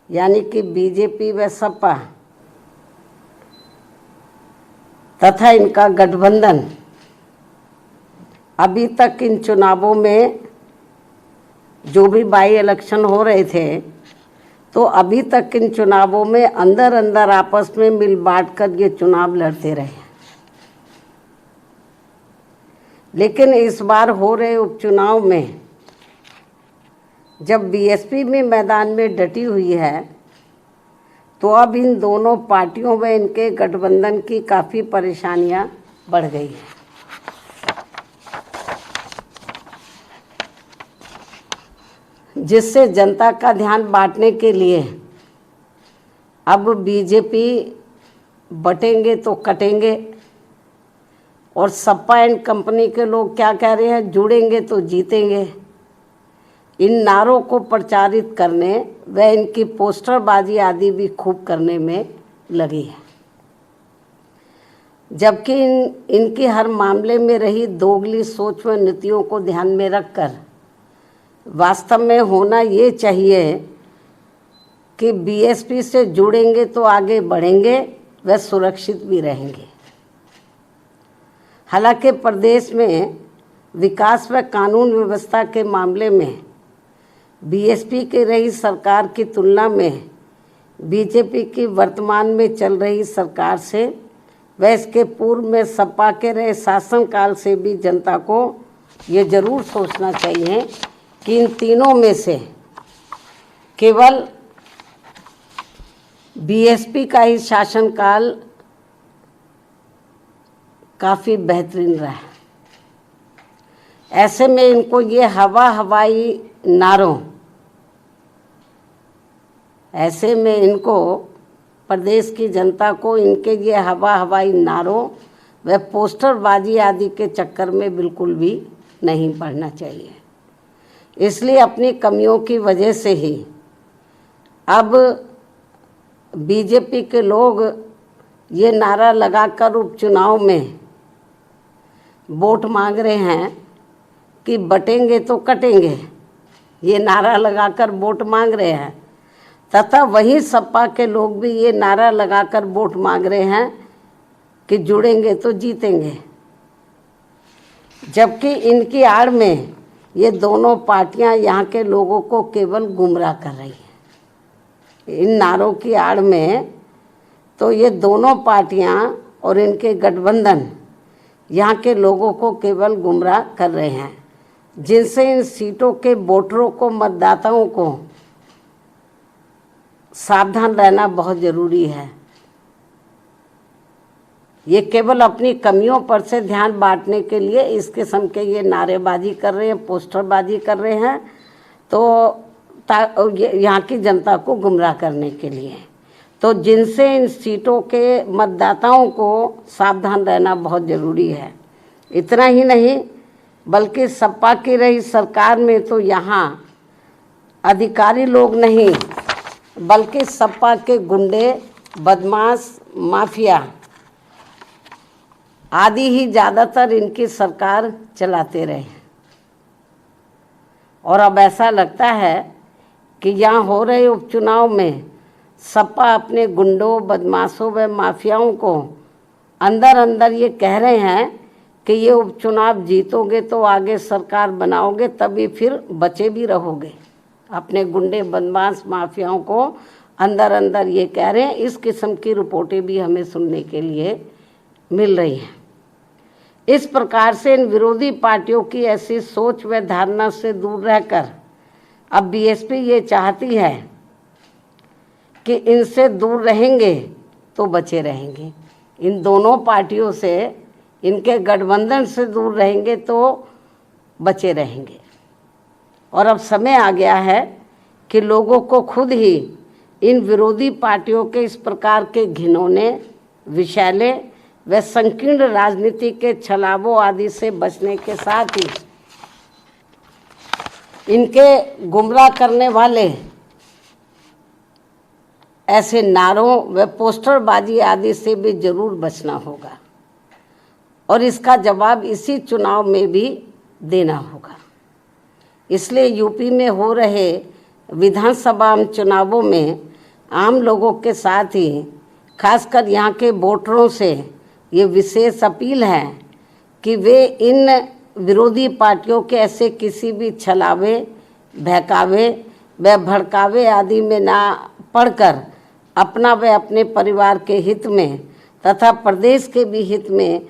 यानी कि बीजेपी व सपा तथा इनका गठबंधन अभी तक इन चुनावों में जो भी बाई इलेक्शन हो रहे थे तो अभी तक इन चुनावों में अंदर अंदर आपस में मिल बांट कर ये चुनाव लड़ते रहे। लेकिन इस बार हो रहे उपचुनाव में जब बीएसपी में मैदान में डटी हुई है तो अब इन दोनों पार्टियों व इनके गठबंधन की काफ़ी परेशानियां बढ़ गई हैं। जिससे जनता का ध्यान बांटने के लिए अब बीजेपी बटेंगे तो कटेंगे और सपा एंड कंपनी के लोग क्या कह रहे हैं, जुड़ेंगे तो जीतेंगे। इन नारों को प्रचारित करने व इनकी पोस्टरबाजी आदि भी खूब करने में लगी है। जबकि इनकी हर मामले में रही दोगली सोच व नीतियों को ध्यान में रखकर वास्तव में होना ये चाहिए कि बीएसपी से जुड़ेंगे तो आगे बढ़ेंगे व सुरक्षित भी रहेंगे। हालांकि प्रदेश में विकास व कानून व्यवस्था के मामले में बीएसपी की रही सरकार की तुलना में बीजेपी की वर्तमान में चल रही सरकार से व इसके पूर्व में सपा के रहे शासनकाल से भी जनता को ये जरूर सोचना चाहिए कि इन तीनों में से केवल बीएसपी का ही शासनकाल काफ़ी बेहतरीन रहा है। ऐसे में इनको ये हवाई नारों, ऐसे में इनको प्रदेश की जनता को इनके ये हवाई नारों व पोस्टरबाजी आदि के चक्कर में बिल्कुल भी नहीं पड़ना चाहिए। इसलिए अपनी कमियों की वजह से ही अब बीजेपी के लोग ये नारा लगाकर उपचुनाव में वोट मांग रहे हैं कि बटेंगे तो कटेंगे, ये नारा लगाकर वोट मांग रहे हैं। तथा वहीं सपा के लोग भी ये नारा लगाकर वोट मांग रहे हैं कि जुड़ेंगे तो जीतेंगे। जबकि इनकी आड़ में ये दोनों पार्टियां यहाँ के लोगों को केवल गुमराह कर रही हैं। इन नारों की आड़ में तो ये दोनों पार्टियां और इनके गठबंधन यहाँ के लोगों को केवल गुमराह कर रहे हैं, जिनसे इन सीटों के वोटरों को, मतदाताओं को सावधान रहना बहुत ज़रूरी है। ये केवल अपनी कमियों पर से ध्यान बांटने के लिए इस किस्म के ये नारेबाजी कर रहे हैं, पोस्टरबाजी कर रहे हैं, तो यहाँ की जनता को गुमराह करने के लिए। तो जिनसे इन सीटों के मतदाताओं को सावधान रहना बहुत ज़रूरी है। इतना ही नहीं बल्कि सपा की रही सरकार में तो यहाँ अधिकारी लोग नहीं बल्कि सपा के गुंडे, बदमाश, माफिया आदि ही ज़्यादातर इनकी सरकार चलाते रहे। और अब ऐसा लगता है कि यहाँ हो रहे उपचुनाव में सपा अपने गुंडों, बदमाशों व माफियाओं को अंदर अंदर ये कह रहे हैं कि ये उपचुनाव जीतोगे तो आगे सरकार बनाओगे, तभी फिर बचे भी रहोगे। अपने गुंडे, बदमाश, माफियाओं को अंदर अंदर ये कह रहे हैं। इस किस्म की रिपोर्टें भी हमें सुनने के लिए मिल रही हैं। इस प्रकार से इन विरोधी पार्टियों की ऐसी सोच व धारणा से दूर रहकर अब बीएसपी ये चाहती है कि इनसे दूर रहेंगे तो बचे रहेंगे। इन दोनों पार्टियों से, इनके गठबंधन से दूर रहेंगे तो बचे रहेंगे। और अब समय आ गया है कि लोगों को खुद ही इन विरोधी पार्टियों के इस प्रकार के घिनौने, विषैले व संकीर्ण राजनीति के छलावों आदि से बचने के साथ ही इनके गुमराह करने वाले ऐसे नारों व पोस्टरबाजी आदि से भी जरूर बचना होगा और इसका जवाब इसी चुनाव में भी देना होगा। इसलिए यूपी में हो रहे विधानसभा चुनावों में आम लोगों के साथ ही खासकर यहाँ के वोटरों से ये विशेष अपील है कि वे इन विरोधी पार्टियों के ऐसे किसी भी छलावे, बहकावे व भड़कावे आदि में ना पड़कर अपना व अपने परिवार के हित में तथा प्रदेश के भी हित में